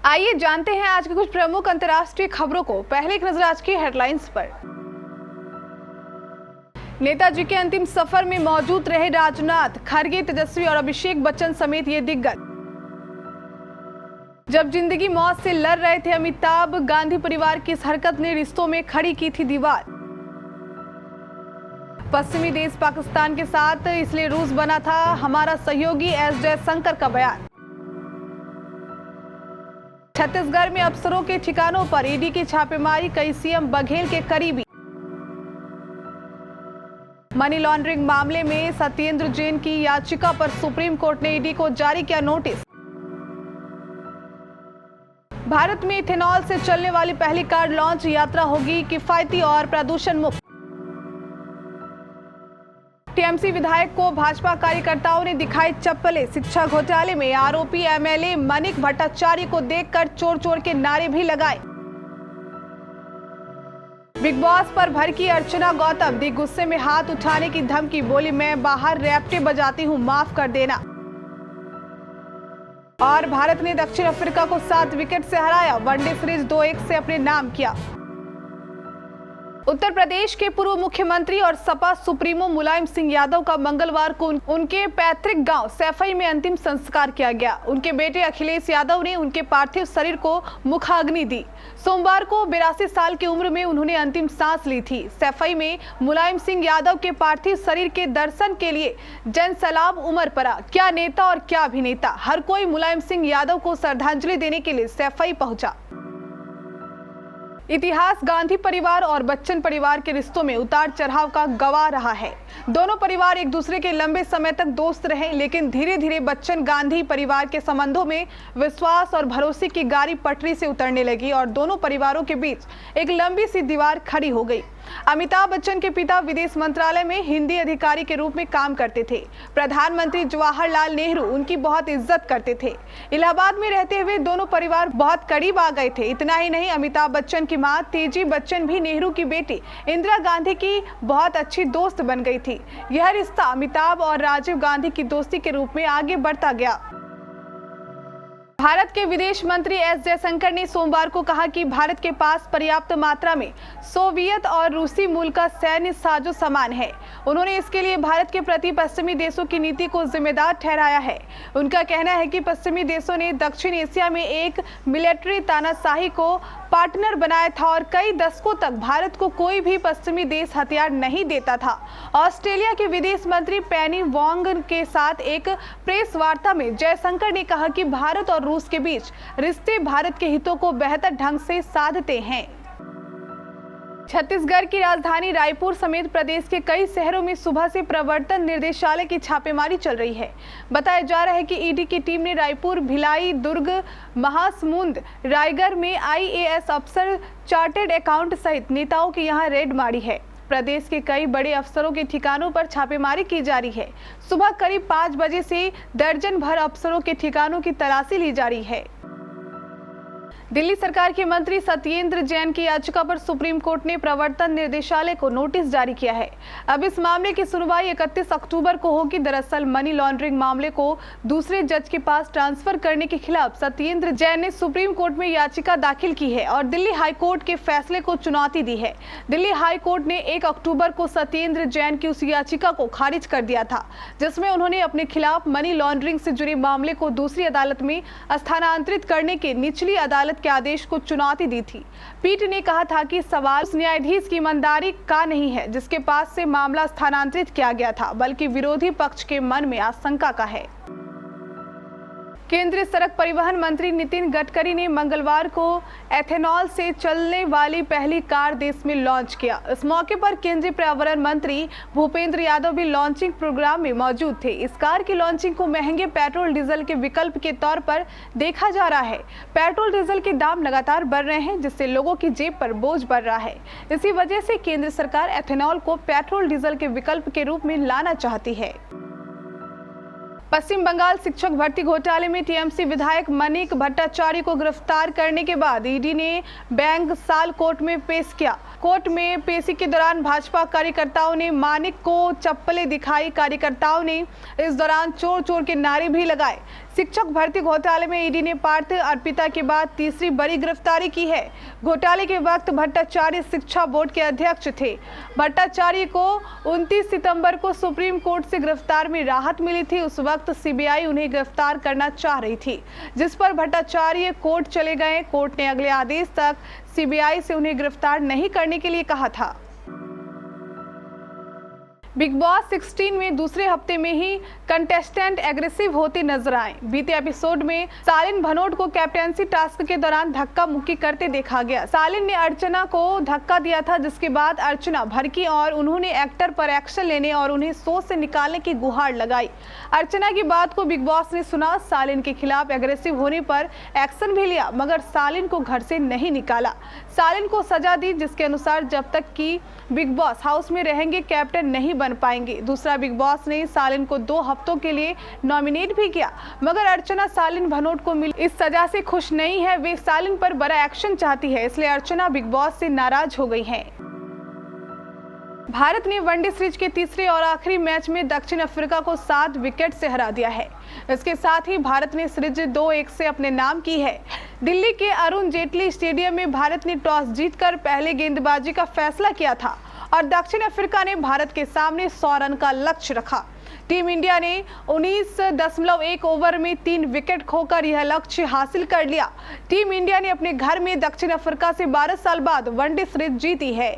आइए जानते हैं आज के कुछ प्रमुख अंतर्राष्ट्रीय खबरों को। पहले एक नजर आज की हेडलाइंस पर। नेताजी के अंतिम सफर में मौजूद रहे राजनाथ, खड़गे, तेजस्वी और अभिषेक बच्चन समेत ये दिग्गज। जब जिंदगी मौत से लड़ रहे थे अमिताभ, गांधी परिवार की इस हरकत ने रिश्तों में खड़ी की थी दीवार। पश्चिमी देश पाकिस्तान के साथ इसलिए रूस बना था हमारा सहयोगी, एस जयशंकर का बयान। छत्तीसगढ़ में अफसरों के ठिकानों पर ईडी की छापेमारी, कई सीएम बघेल के करीबी। मनी लॉन्ड्रिंग मामले में सत्येंद्र जैन की याचिका पर सुप्रीम कोर्ट ने ईडी को जारी किया नोटिस। भारत में इथेनॉल से चलने वाली पहली कार लॉन्च, यात्रा होगी किफायती और प्रदूषण मुक्त। टीएमसी विधायक को भाजपा कार्यकर्ताओं ने दिखाई चप्पलें, शिक्षा घोटाले में आरोपी एमएलए मनिक भट्टाचार्य को देखकर चोर चोर के नारे भी लगाए। बिग बॉस पर भड़की अर्चना गौतम, दी गुस्से में हाथ उठाने की धमकी, बोली मैं बाहर रैप्टे बजाती हूं, माफ कर देना। और भारत ने दक्षिण अफ्रीका को 7 विकेट से हराया, वनडे सीरीज 2-1 से अपने नाम किया। उत्तर प्रदेश के पूर्व मुख्यमंत्री और सपा सुप्रीमो मुलायम सिंह यादव का मंगलवार को उनके पैतृक गांव सैफई में अंतिम संस्कार किया गया। उनके बेटे अखिलेश यादव ने उनके पार्थिव शरीर को मुखाग्नि दी। सोमवार को 82 साल की उम्र में उन्होंने अंतिम सांस ली थी। सैफई में मुलायम सिंह यादव के पार्थिव शरीर के दर्शन के लिए जनसैलाब उमड़ पड़ा। क्या नेता और क्या अभिनेता, हर कोई मुलायम सिंह यादव को श्रद्धांजलि देने के लिए सैफई पहुंचा। इतिहास गांधी परिवार और बच्चन परिवार के रिश्तों में उतार चढ़ाव का गवाह रहा है। दोनों परिवार एक दूसरे के लंबे समय तक दोस्त रहे, लेकिन धीरे धीरे बच्चन गांधी परिवार के संबंधों में विश्वास और भरोसे की गाड़ी पटरी से उतरने लगी और दोनों परिवारों के बीच एक लंबी सी दीवार खड़ी हो गई। अमिताभ बच्चन के पिता विदेश मंत्रालय में हिंदी अधिकारी के रूप में काम करते थे। प्रधानमंत्री जवाहरलाल नेहरू उनकी बहुत इज्जत करते थे। इलाहाबाद में रहते हुए दोनों परिवार बहुत करीब आ गए थे। इतना ही नहीं, अमिताभ बच्चन की मां तेजी बच्चन भी नेहरू की बेटी इंदिरा गांधी की बहुत अच्छी दोस्त बन गई थी। यह रिश्ता अमिताभ और राजीव गांधी की दोस्ती के रूप में आगे बढ़ता गया। भारत के विदेश मंत्री एस जयशंकर ने सोमवार को कहा कि भारत के पास पर्याप्त मात्रा में सोवियत और रूसी मूल का सैन्य साजो सामान है। उन्होंने इसके लिए भारत के प्रति पश्चिमी देशों की नीति को जिम्मेदार ठहराया है। उनका कहना है कि पश्चिमी देशों ने दक्षिण एशिया में एक मिलिट्री तानाशाही को पार्टनर बनाया था और कई दशकों तक भारत को कोई भी पश्चिमी देश हथियार नहीं देता था। ऑस्ट्रेलिया के विदेश मंत्री पेनी वोंग के साथ एक प्रेस वार्ता में जयशंकर ने कहा कि भारत और रूस के बीच रिश्ते भारत के हितों को बेहतर ढंग से साधते हैं। छत्तीसगढ़ की राजधानी रायपुर समेत प्रदेश के कई शहरों में सुबह से प्रवर्तन निर्देशालय की छापेमारी चल रही है। बताया जा रहा है कि ईडी की टीम ने रायपुर, भिलाई, दुर्ग, महासमुंद, रायगढ़ में आईएएस अफसर, चार्टेड अकाउंट सहित नेताओं के यहां रेड मारी है। प्रदेश के कई बड़े अफसरों के ठिकानों पर छापेमारी की जा रही है। सुबह करीब 5 बजे से दर्जन भर अफसरों के ठिकानों की तलाशी ली जा रही है। दिल्ली सरकार के मंत्री सत्येंद्र जैन की याचिका पर सुप्रीम कोर्ट ने प्रवर्तन निर्देशालय को नोटिस जारी किया है। अब इस मामले की सुनवाई 31 अक्टूबर को होगी। दरअसल मनी लॉन्ड्रिंग मामले को दूसरे जज के पास ट्रांसफर करने के खिलाफ सत्येंद्र जैन ने सुप्रीम कोर्ट में याचिका दाखिल की है और दिल्ली हाई कोर्ट के फैसले को चुनौती दी है। दिल्ली हाई कोर्ट ने 1 अक्टूबर को सत्येंद्र जैन की उस याचिका को खारिज कर दिया था, जिसमें उन्होंने अपने खिलाफ मनी लॉन्ड्रिंग से जुड़े मामले को दूसरी अदालत में स्थानांतरित करने के निचली अदालत के आदेश को चुनौती दी थी। पीठ ने कहा था कि सवाल उस न्यायाधीश की ईमानदारी का नहीं है जिसके पास से मामला स्थानांतरित किया गया था, बल्कि विरोधी पक्ष के मन में आशंका का है। केंद्रीय सड़क परिवहन मंत्री नितिन गडकरी ने मंगलवार को एथेनॉल से चलने वाली पहली कार देश में लॉन्च किया। इस मौके पर केंद्रीय पर्यावरण मंत्री भूपेंद्र यादव भी लॉन्चिंग प्रोग्राम में मौजूद थे। इस कार की लॉन्चिंग को महंगे पेट्रोल डीजल के विकल्प के तौर पर देखा जा रहा है। पेट्रोल डीजल के दाम लगातार बढ़ रहे हैं, जिससे लोगों की जेब पर बोझ बढ़ रहा है। इसी वजह से केंद्र सरकार एथेनॉल को पेट्रोल डीजल के विकल्प के रूप में लाना चाहती है। पश्चिम बंगाल शिक्षक भर्ती घोटाले में टीएमसी विधायक मनिक भट्टाचार्य को गिरफ्तार करने के बाद ईडी ने बैंक साल कोर्ट में पेश किया। कोर्ट में पेशी के दौरान भाजपा कार्यकर्ताओं ने मानिक को चप्पलें दिखाई। कार्यकर्ताओं ने इस दौरान चोर चोर के नारे भी लगाए। शिक्षक भर्ती घोटाले में ईडी ने पार्थ अर्पिता के बाद तीसरी बड़ी गिरफ्तारी की है। घोटाले के वक्त भट्टाचार्य शिक्षा बोर्ड के अध्यक्ष थे। भट्टाचार्य को 29 सितंबर को सुप्रीम कोर्ट से गिरफ्तार में राहत मिली थी। उस वक्त सीबीआई उन्हें गिरफ्तार करना चाह रही थी, जिस पर भट्टाचार्य कोर्ट चले गए। कोर्ट ने अगले आदेश तक सीबीआई से उन्हें गिरफ्तार नहीं करने के लिए कहा था। बिग बॉस 16 में दूसरे हफ्ते में ही कंटेस्टेंट एग्रेसिव होते नजर आए। बीते एपिसोड में सालिन भनोट को कैप्टेंसी टास्क के दौरान धक्का मुक्की करते देखा गया। सालिन ने अर्चना को धक्का दिया था, जिसके बाद अर्चना भड़की और उन्होंने एक्टर पर एक्शन लेने और उन्हें शो से निकालने की गुहार लगाई। अर्चना की बात को बिग बॉस ने सुना। सालिन के खिलाफ एग्रेसिव होने पर एक्शन भी लिया, मगर सालिन को घर से नहीं निकाला। सालिन को सजा दी, जिसके अनुसार जब तक कि बिग बॉस हाउस में रहेंगे कैप्टन नहीं बन पाएंगे। दूसरा, बिग बॉस ने सालिन को 2 हफ्तों के लिए नॉमिनेट भी किया, मगर अर्चना सालिन भनोट को मिली इस सजा से खुश नहीं है। वे सालिन पर बड़ा एक्शन चाहती है, इसलिए अर्चना बिग बॉस से नाराज हो गई है। भारत ने वनडे सीरीज के तीसरे और आखिरी मैच में दक्षिण अफ्रीका को 7 विकेट से हरा दिया है। इसके साथ ही भारत ने सीरीज 2-1 से अपने नाम की है। दिल्ली के अरुण जेटली स्टेडियम में भारत ने टॉस जीतकर पहले गेंदबाजी का फैसला किया था और दक्षिण अफ्रीका ने भारत के सामने 100 रन का लक्ष्य रखा। टीम इंडिया ने 19.1 ओवर में 3 विकेट खोकर यह लक्ष्य हासिल कर लिया। टीम इंडिया ने अपने घर में दक्षिण अफ्रीका से 12 साल बाद वनडे सीरीज जीती है।